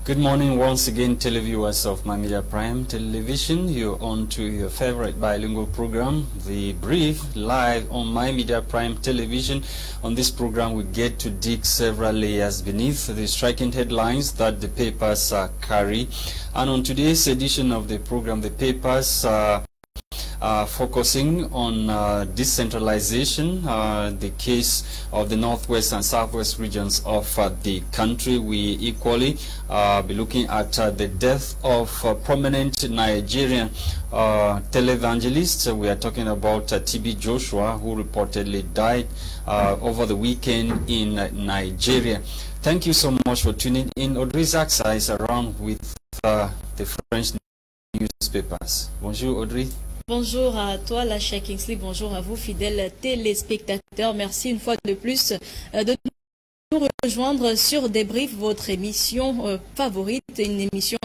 Good morning once again, televiewers of My Media Prime Television. You're on to your favorite bilingual program, The Brief, live on My Media Prime Television. On this program, we get to dig several layers beneath the striking headlines that the papers carry. And on today's edition of the program, the papers focusing on decentralization, the case of the northwest and southwest regions of the country. We equally be looking at the death of prominent Nigerian televangelist. We are talking about TB Joshua, who reportedly died over the weekend in Nigeria. Thank you so much for tuning in. Audrey Zaxa is around with the French newspapers. Bonjour Audrey. Bonjour à toi, Lasha Kingsley. Bonjour à vous, fidèles téléspectateurs. Merci une fois de plus de nous rejoindre sur Débrief, votre émission favorite, une émission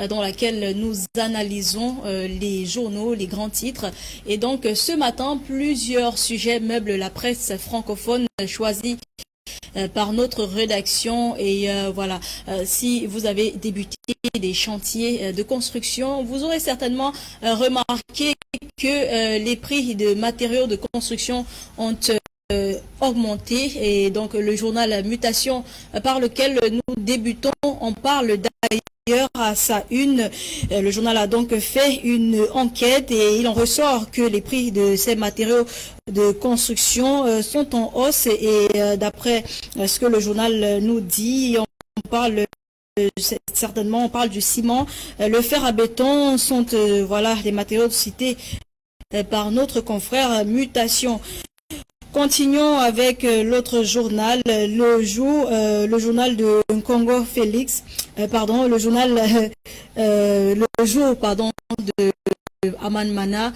dans laquelle nous analysons les journaux, les grands titres. Et donc, ce matin, plusieurs sujets meublent la presse francophone choisie par notre rédaction. Et voilà, si vous avez débuté des chantiers de construction, vous aurez certainement remarqué que les prix de matériaux de construction ont augmenté. Et donc le journal Mutation par lequel nous débutons en parle d'ailleurs à sa une. Le journal a donc fait une enquête et il en ressort que les prix de ces matériaux de construction sont en hausse. Et d'après ce que le journal nous dit, on parle certainement, on parle du ciment, le fer à béton sont voilà les matériaux cités par notre confrère Mutation. Continuons avec l'autre journal, le journal de Congo Félix, le journal le jour de Aman Mana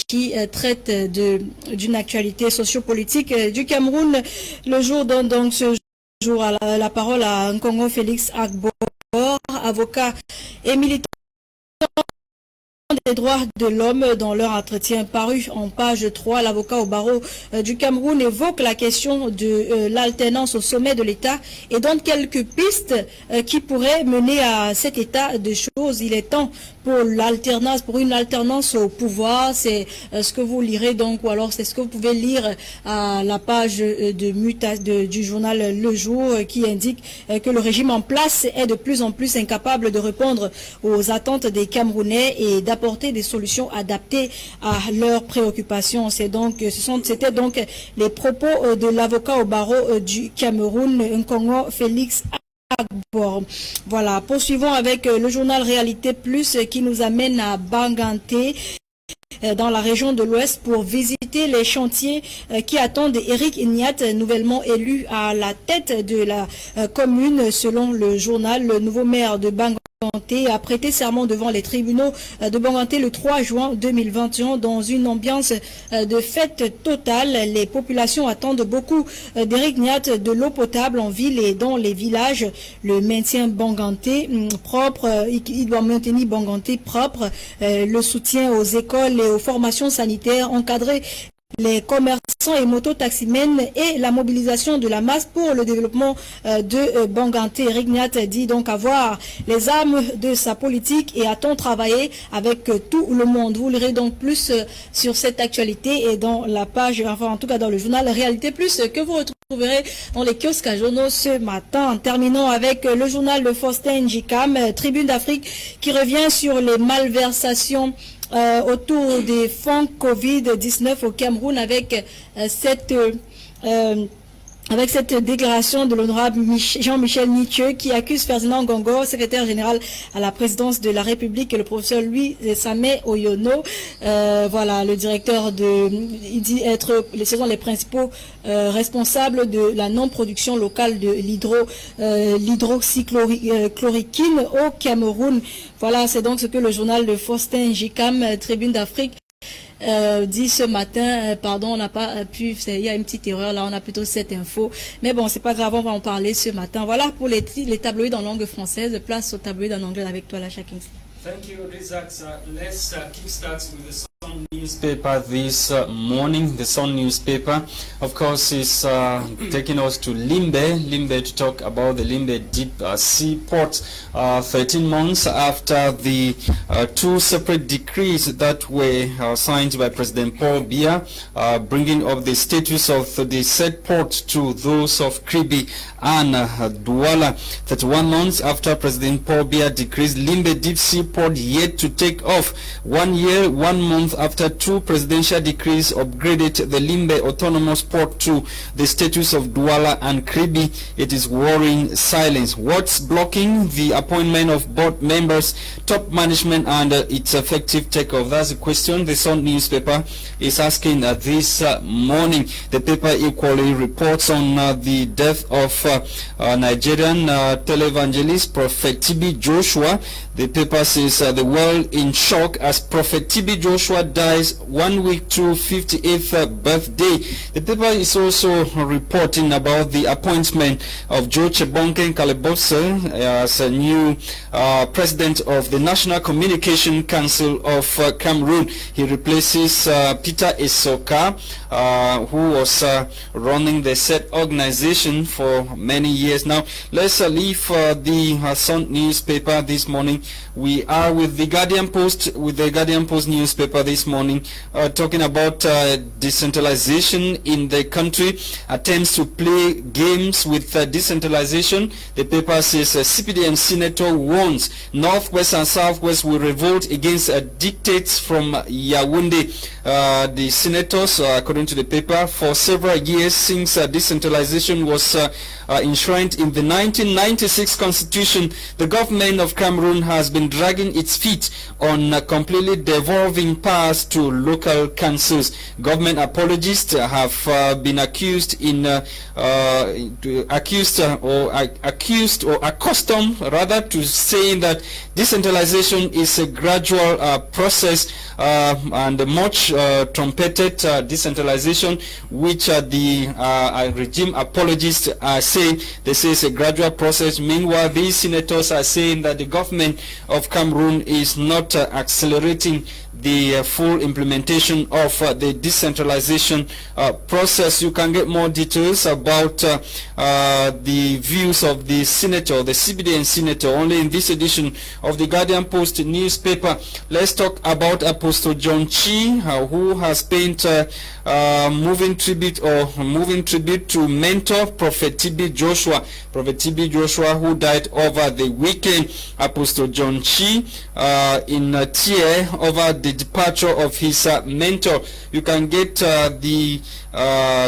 qui traite d'une actualité sociopolitique du Cameroun. Le jour donne donc ce jour la parole à Congo Félix Agbor, avocat et militant des droits de l'homme. Dans leur entretien paru en page 3, l'avocat au barreau du Cameroun évoque la question de l'alternance au sommet de l'État et donne quelques pistes qui pourraient mener à cet état de choses. Il est temps pour une alternance au pouvoir. C'est ce que vous lirez donc, ou alors c'est ce que vous pouvez lire à la page du journal Le Jour, qui indique que le régime en place est de plus en plus incapable de répondre aux attentes des Camerounais et d'apporter des solutions adaptées à leurs préoccupations. C'était donc les propos de l'avocat au barreau du Cameroun, Nkongo Félix Agbor. Voilà, poursuivons avec le journal Réalité Plus qui nous amène à Banganté, dans la région de l'Ouest, pour visiter les chantiers qui attendent Eric Ignat, nouvellement élu à la tête de la commune. Selon le journal, le nouveau maire de Banganté a prêté serment devant les tribunaux de Banganté le 3 juin 2021 dans une ambiance de fête totale. Les populations attendent beaucoup d'Eric Ignat, de l'eau potable en ville et dans les villages, le maintien Banganté propre, il doit maintenir Banganté propre, le soutien aux écoles et aux formations sanitaires, encadrer les commerçants et mototaximènes et la mobilisation de la masse pour le développement de Banganté. Eric Ignat dit donc avoir les armes de sa politique et attend travailler avec tout le monde. Vous lirez donc plus sur cette actualité et dans la page, enfin en tout cas dans le journal Réalité Plus que vous retrouverez dans les kiosques à journaux ce matin. Terminons avec le journal de Faustin Njikam, Tribune d'Afrique, qui revient sur les malversations autour des fonds Covid-19 au Cameroun avec cette déclaration de l'honorable Jean-Michel Nitieux qui accuse Ferdinand Gongo, secrétaire général à la présidence de la République, et le professeur Louis Samé Oyono, voilà, le directeur il dit être les principaux responsables de la non-production locale de l'hydroxychloroquine au Cameroun. Voilà, c'est donc ce que le journal de Faustin Jikam, Tribune d'Afrique, dit ce matin. Pardon, on n'a pas pu, il y a une petite erreur là, on a plutôt cette info, mais bon, c'est pas grave, on va en parler ce matin. Voilà pour les tabloïds en langue française. Place au tabloïd en anglais avec toi, Lasha Kingsley. Thank you, Rizak. Let's kickstart with the song Sun newspaper this morning. The Sun newspaper, of course, is taking us to Limbe to talk about the Limbe Deep Sea Port. 13 months after the two separate decrees that were signed by President Paul Biya, bringing up the status of the said port to those of Kribi and Douala. 31 months after President Paul Biya decrees Limbe Deep Sea Port yet to take off. 1 year, 1 month after two presidential decrees upgraded the Limbe Autonomous Port to the status of Douala and Kribi, it is worrying silence. What's blocking the appointment of board members, top management, and its effective takeoff? That's the question the Sun newspaper is asking this morning. The paper equally reports on the death of Nigerian televangelist Prophet TB Joshua. The paper says the world in shock as Prophet TB Joshua dies 1 week to 58th birthday. The paper is also reporting about the appointment of Joe Chebonken Kalebose as a new president of the National Communication Council of Cameroon. He replaces Peter Esoka, who was running the said organization for many years now. Let's leave the Sun newspaper this morning. We are with the Guardian Post, newspaper this morning, talking about decentralization in the country, attempts to play games with decentralization. The paper says CPDM senator warns Northwest and Southwest will revolt against dictates from Yaoundé. The senators, according to the paper, for several years since decentralization was enshrined in the 1996 constitution, the government of Cameroon has been dragging its feet on completely devolving powers to local councils. Government apologists have been accused or accustomed rather to saying that decentralization is a gradual process and much trumpeted decentralization, which the regime apologists are saying. They say it's a gradual process. Meanwhile, these senators are saying that the government of Cameroon is not accelerating the full implementation of the decentralization process. You can get more details about the views of the senator, the CBDN senator, only in this edition of the Guardian Post newspaper. Let's talk about Apostle John Chi, who has paid moving tribute to mentor Prophet TB Joshua. Prophet TB Joshua, who died over the weekend. Apostle John Chi in tear over the departure of his mentor. You can get the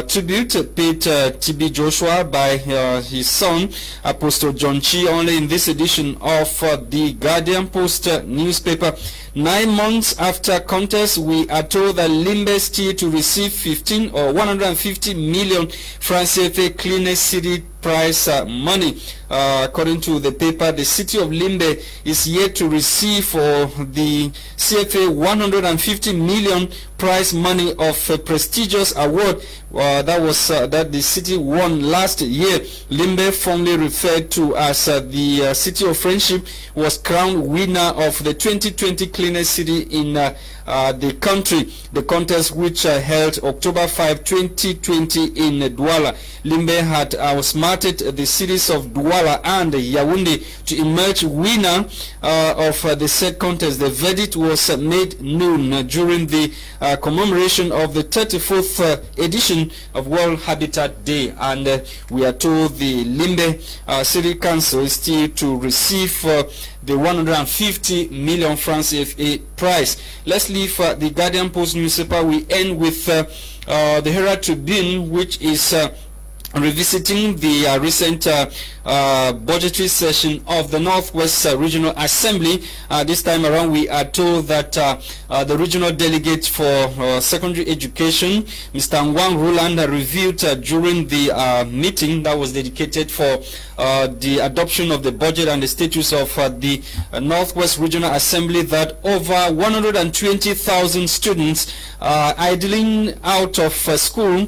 tribute paid TB Joshua by his son Apostle John Chi only in this edition of the Guardian Post newspaper. 9 months after contest, we are told that Limbe still to receive 15 or 150 million francs CFA cleanest city prize money. According to the paper, the city of Limbe is yet to receive for the CFA 150 million prize money of a prestigious award that the city won last year. Limbe, formerly referred to as the City of Friendship, was crowned winner of the 2020 cleanest city in the country. The contest, which held October 5, 2020 in Douala. Limbe had outsmarted the cities of Douala and Yaoundé to emerge winner of the said contest. The verdict was made known during the commemoration of the 34th edition of World Habitat Day, and we are told the Limbe City Council is still to receive the 150 million francs CFA prize. Let's leave the Guardian Post newspaper. We end with the Herald Tribune, which is revisiting the recent budgetary session of the Northwest Regional Assembly. This time around, we are told that the regional delegate for secondary education, Mr. Nwang Roland, reviewed during the meeting that was dedicated for the adoption of the budget and the status of the Northwest Regional Assembly, that over 120,000 students are idling out of school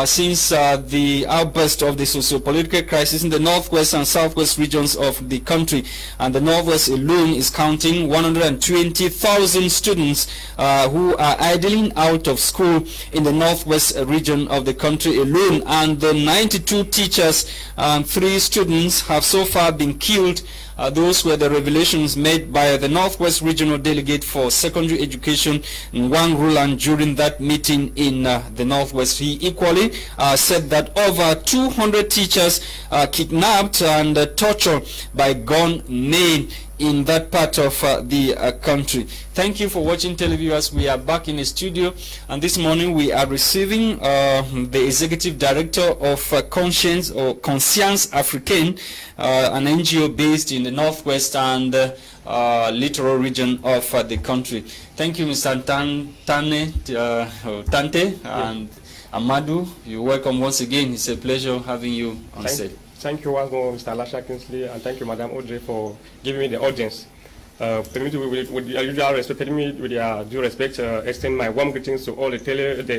since the outbreak outburst of the socio-political crisis in the northwest and southwest regions of the country. And the northwest alone is counting 120,000 students who are idling out of school in the northwest region of the country alone. And the 92 teachers and 3 students have so far been killed. Those were the revelations made by the Northwest Regional Delegate for Secondary Education, Nwang Ruland, during that meeting in the Northwest. He equally said that over 200 teachers are kidnapped and tortured by gunmen in that part of the country. Thank you for watching, televiewers. We are back in the studio, and this morning we are receiving the Executive Director of Conscience Africaine, an NGO based in the Northwest and littoral region of the country. Thank you, Mr. Tante and Amadou. You're welcome once again. It's a pleasure having you on set. Thank you once more, Mr. Lasha Kingsley, and thank you, Madam Audrey, for giving me the audience. Permit me, with your usual respect, with your due respect, extend my warm greetings to all the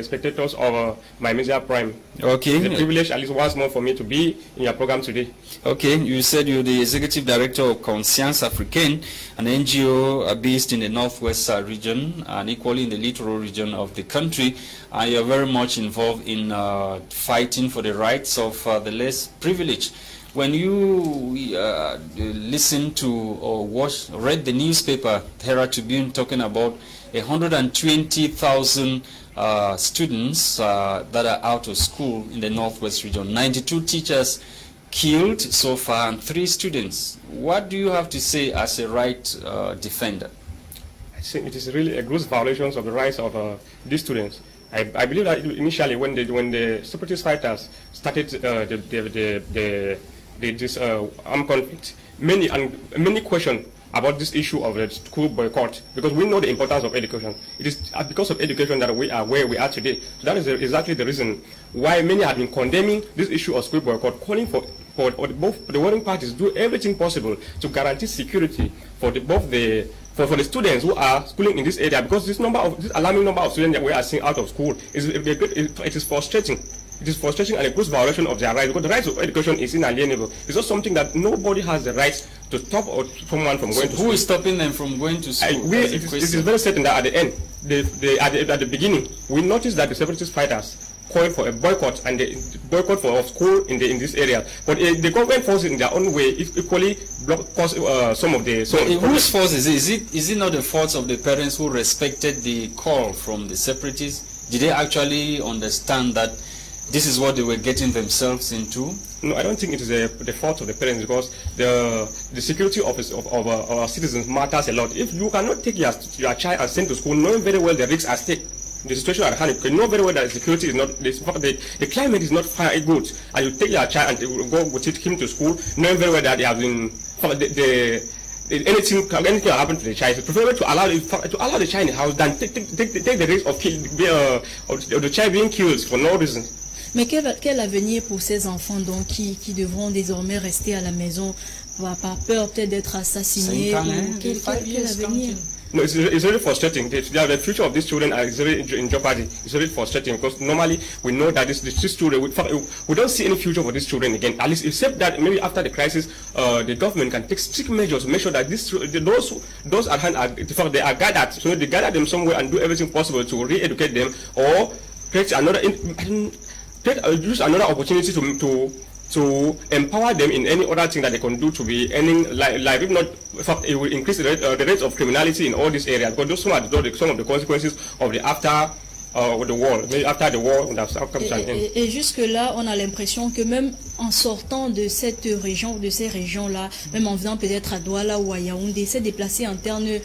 spectators of my Media Prime. Okay. It's a privilege, at least once more, for me to be in your program today. Okay, you said you're the Executive Director of Conscience Africaine, an NGO based in the Northwest region and equally in the littoral region of the country. And you're very much involved in fighting for the rights of the less privileged. When you listen to or read the newspaper Herald Tribune talking about 120,000 students that are out of school in the Northwest region, 92 teachers killed so far and 3 students, what do you have to say as a right defender? I think it is really a gross violation of the rights of these students. I believe that initially when the separatist fighters started this armed conflict, many questioned about this issue of the school boycott, because we know the importance of education. It is because of education that we are where we are today. So that is exactly the reason why many have been condemning this issue of school boycott, calling for both the warring parties do everything possible to guarantee security for for the students who are schooling in this area, because this alarming number of students that we are seeing out of school it is frustrating. It is frustration and a gross violation of their rights, because the right of education is inalienable. It's not something that nobody has the right to stop someone from going to school. Who is stopping them from going to school? It is very certain that at the end, at the beginning, we noticed that the separatist fighters called for a boycott, and the boycott for school in this area. But the government forces in their own way equally cause some of the. Whose fault is it? Is it not the fault of the parents who respected the call from the separatists? Did they actually understand that this is what they were getting themselves into? No, I don't think it is the fault of the parents, because the security of our citizens matters a lot. If you cannot take your child and send to school, knowing very well the risks at stake, the situation at hand, you know very well that the security is not, the climate is not good, and you take your child and go with him to school, knowing very well that they have been anything can happen to the child. It's preferable to allow the child in the house than take the risk of the child being killed for no reason. Mais quel avenir pour ces enfants donc qui devront désormais rester à la maison par peur peut-être d'être assassinés? Quel avenir? No, it's really frustrating. The future of these children is very in jeopardy. It's really frustrating, because normally we know that these children, we don't see any future for these children again. At least, except that maybe after the crisis, the government can take strict measures to make sure that those at hand they are gathered. So they gather them somewhere and do everything possible to re-educate them, or create use another opportunity to empower them in any other thing that they can do to be earning, like if not, in fact, it will increase the rates of criminality in all these areas, because those are some of the consequences of the after the war, after the war, et jusque-là, on a l'impression que même en sortant de cette région, de ces régions-là, même en venant peut-être à Douala ou à Yaoundé, ces déplacés internes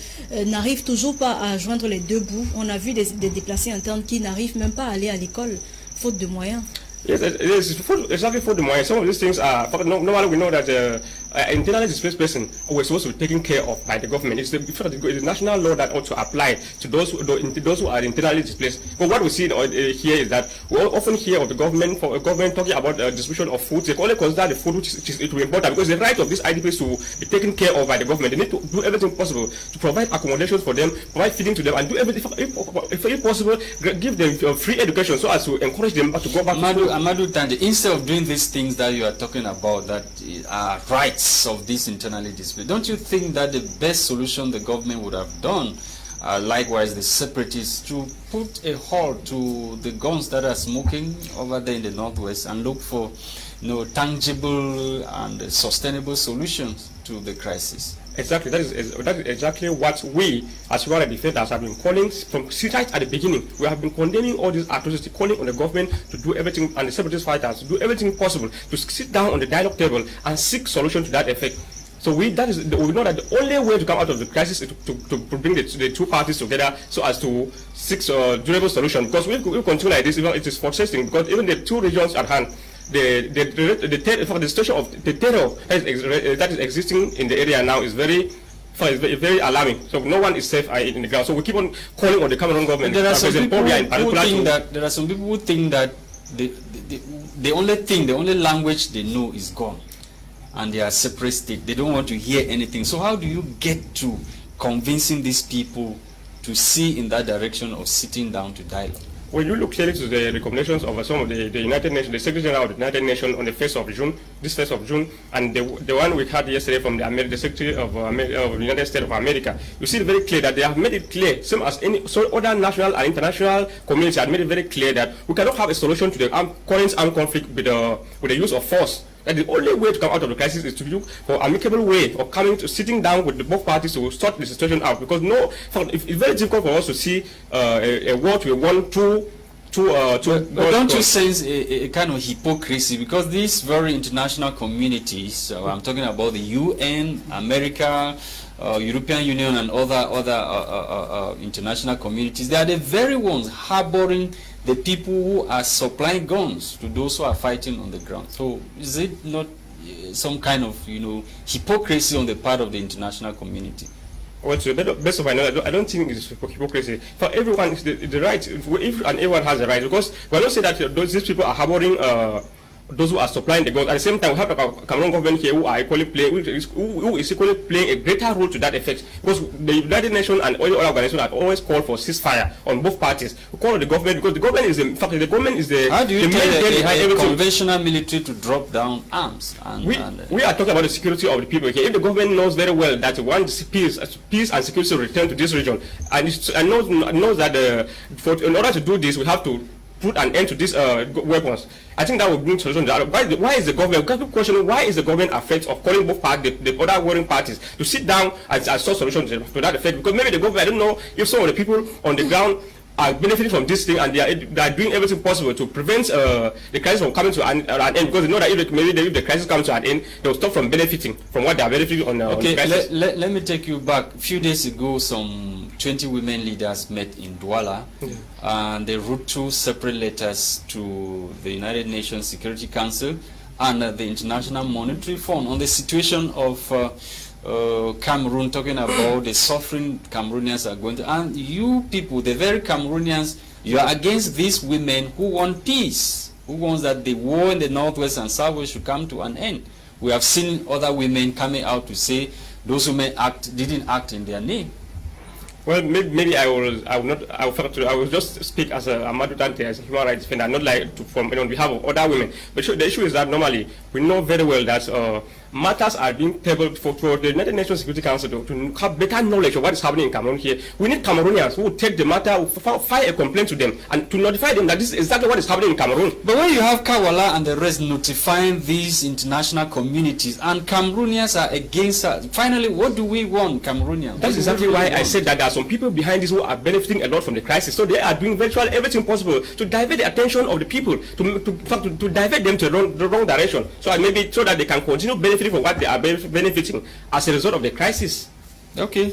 n'arrivent toujours pas à joindre les deux bouts. On a vu des déplacés internes qui n'arrivent même pas à aller à l'école, faute de moyens. Yes, exactly for the money. Some of these things are normally we know that internally displaced person were supposed to be taken care of by the government. It's the national law that ought to apply to those who are internally displaced. But what we see here is that we often hear of the government talking about distribution of food. They only consider the food which is important, because the right of these IDPs to be taken care of by the government. They need to do everything possible to provide accommodations for them, provide feeding to them, and do everything if possible, give them free education so as to encourage them to go back to school. Amadou Tande, instead of doing these things that you are talking about, that are rights of these internally displaced, don't you think that the best solution the government would have done, likewise the separatists, to put a halt to the guns that are smoking over there in the northwest and look for, tangible and sustainable solutions to the crisis? Exactly. That is exactly what we, as well as defenders, have been calling from right at the beginning. We have been condemning all these atrocities, calling on the government to do everything, and the separatist fighters to do everything possible to sit down on the dialogue table and seek solutions to that effect. So we know that the only way to come out of the crisis is to bring the two parties together so as to seek durable solution. Because we continue like this, it is frustrating, because even the two regions at hand, the situation of the terror that is existing in the area now is very alarming. So no one is safe in the ground. So we keep on calling on the Cameroon government. There are some people who think that the only language they know is gone, and they are separate state. They don't want to hear anything. So how do you get to convincing these people to see in that direction of sitting down to dialogue? When you look clearly to the recommendations of some of the United Nations, the Secretary General of the United Nations on the 1st of June, this 1st of June, and the one we had yesterday from the Secretary of the United States of America, you see very clear that they have made it clear, same as other national and international community have made it very clear that we cannot have a solution to the current armed conflict with the use of force. That the only way to come out of the crisis is to look for amicable way of sitting down with both parties to sort the situation out. Because it's very difficult for us to see a war to one two. Don't you sense a kind of hypocrisy? Because these very international communities, I'm talking about the UN, America, European Union, and other international communities, they are the very ones harboring the people who are supplying guns to those who are fighting on the ground. So is it not some kind of hypocrisy on the part of the international community? Well, to the best of my knowledge, I don't think it's hypocrisy. For everyone, it's the right. If and everyone has the right, because we don't say that these people are harboring those who are supplying the guns. At the same time, we have a Cameroon government here who are equally playing, who is equally playing a greater role to that effect. Because the United Nations and all other organizations have always called for ceasefire on both parties. We call on the government because the government is in fact the government is the. How do you tell a conventional military to drop down arms? We are talking about the security of the people here. If the government knows very well that once peace and security return to this region, and knows that in order to do this, we have to put an end to these weapons. I think that will bring solution. Why is the government? Question: why is the government afraid of calling both parties, the other warring parties, to sit down and sort solutions to that effect? Because maybe the government, I don't know if some of the people on the ground are benefiting from this thing, and they are doing everything possible to prevent the crisis from coming to an end, because they know that if the crisis comes to an end, they will stop from benefiting from what they are benefiting on the crisis. Let me take you back. A few days ago, some 20 women leaders met in Douala, and they wrote 2 separate letters to the United Nations Security Council and the International Monetary Fund on the situation of Cameroon, talking about the suffering Cameroonians are going to. And you people, the very Cameroonians, you are against these women who want peace, who wants that the war in the northwest and southwest should come to an end. We have seen other women coming out to say those women didn't act in their name. Well, maybe I will just speak as Amadou Tande, as a human rights defender, not like on behalf of other women. But the issue is that normally we know very well that matters are being tabled for the United Nations Security Council to have better knowledge of what is happening in Cameroon here. We need Cameroonians who will take the matter, who file a complaint to them, and to notify them that this is exactly what is happening in Cameroon. But when you have Kawala and the rest notifying these international communities, and Cameroonians are against us, finally, what do we want, Cameroonians? That's exactly why I said that there are some people behind this who are benefiting a lot from the crisis. So they are doing virtually everything possible to divert the attention of the people, to divert them to the wrong direction, so that they can continue benefiting from what they are benefiting as a result of the crisis. Okay.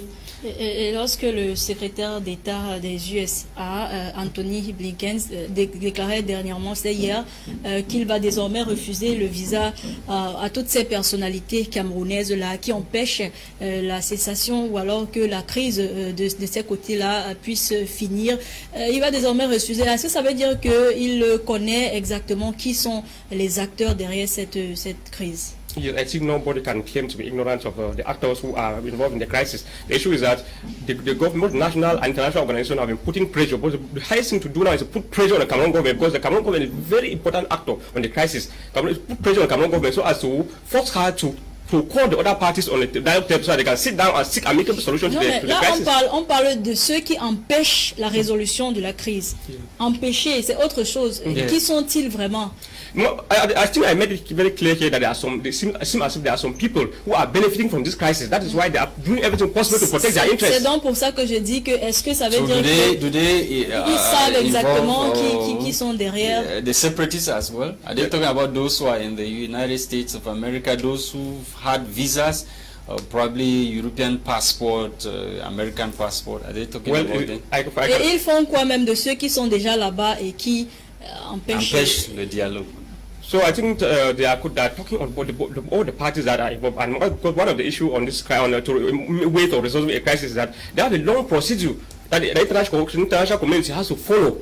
Et lorsque le secrétaire d'État des USA, Anthony Blinken, déclarait dernièrement, c'était hier, qu'il va désormais refuser le visa à toutes ces personnalités camerounaises-là qui empêchent la cessation ou alors que la crise de ces côtés-là puisse finir, il va désormais refuser. Est-ce que ça veut dire qu'il connaît exactement qui sont les acteurs derrière cette crise? Yes, I think nobody can claim to be ignorant of the actors who are involved in the crisis. The issue is that the government, national and international organizations have been putting pressure. But the highest thing to do now is to put pressure on the Cameroon government, because the Cameroon government is a very important actor on the crisis. Put pressure on the Cameroon government so as to force her to call the other parties on the dialogue table so they can sit down and seek amicable solutions to the crisis. On parle de ceux qui empêchent la résolution de la crise. Empêcher, c'est autre chose. Qui sont-ils vraiment? No, I think I made it very clear here that there are some. It seems as if there are some people who are benefiting from this crisis. That is why they are doing everything possible to protect their interests. C'est donc pour ça que je dis que est-ce que ça veut dire ils savent exactement qui sont derrière? The separatists as well. Are they talking about those who are in the United States of America, those who had visas? Probably European passport, American passport. Are they talking about them? Et ils font quoi même de ceux qui sont déjà là-bas et qui empêchent le dialogue? So I think they are talking about all the parties that are involved. And because one of the issues on this way to resolve a crisis is that they have a long procedure that the international community has to follow.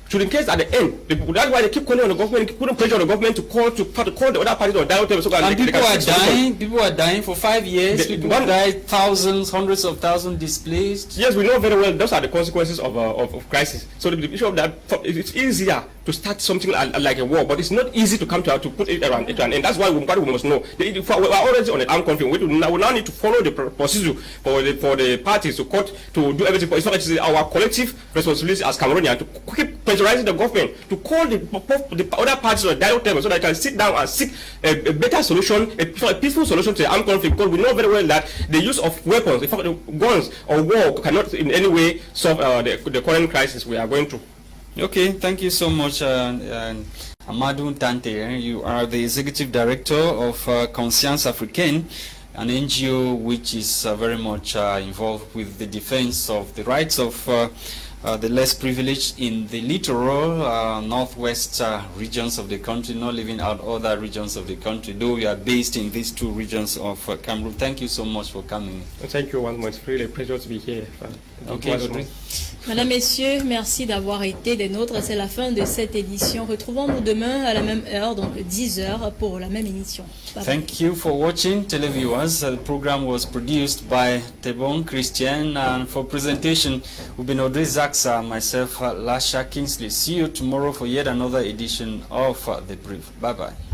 So in case at the end, that's why they keep calling on the government, keep putting pressure on the government to call the other parties on dialogue table. So and people are dying for 5 years. People died, thousands, hundreds of thousands displaced. Yes, we know very well those are the consequences of crisis. So the issue of that, it's easier to start something like a war, but it's not easy to come to put it around it, and that's why we must know. We are already on an armed conflict. We now need to follow the procedure for the parties to court to do everything. It's our collective responsibility as Cameroonians to keep pressurizing the government to call the other parties on the dialogue table so that they can sit down and seek a better solution, a peaceful solution to the armed conflict. Because we know very well that the use of weapons, in fact, guns or war cannot in any way solve the current crisis we are going through. Okay, thank you so much, Amadou Tante. You are the Executive Director of Conscience Africaine, an NGO which is very much involved with the defense of the rights of the less privileged in the littoral northwest regions of the country, not leaving out other regions of the country, though we are based in these two regions of Cameroon. Thank you so much for coming. Thank you once more. It's really a pleasure to be here. Okay, Mesdames, Messieurs, merci d'avoir été des nôtres. C'est la fin de cette édition. Retrouvons-nous demain à la même heure, donc 10h pour la même émission. Bye. Thank you for watching, televiewers. The program was produced by Tebon Christian, and for presentation, we've been Audrey Zaxa, myself, Lasha Kingsley. See you tomorrow for yet another edition of The Brief. Bye-bye.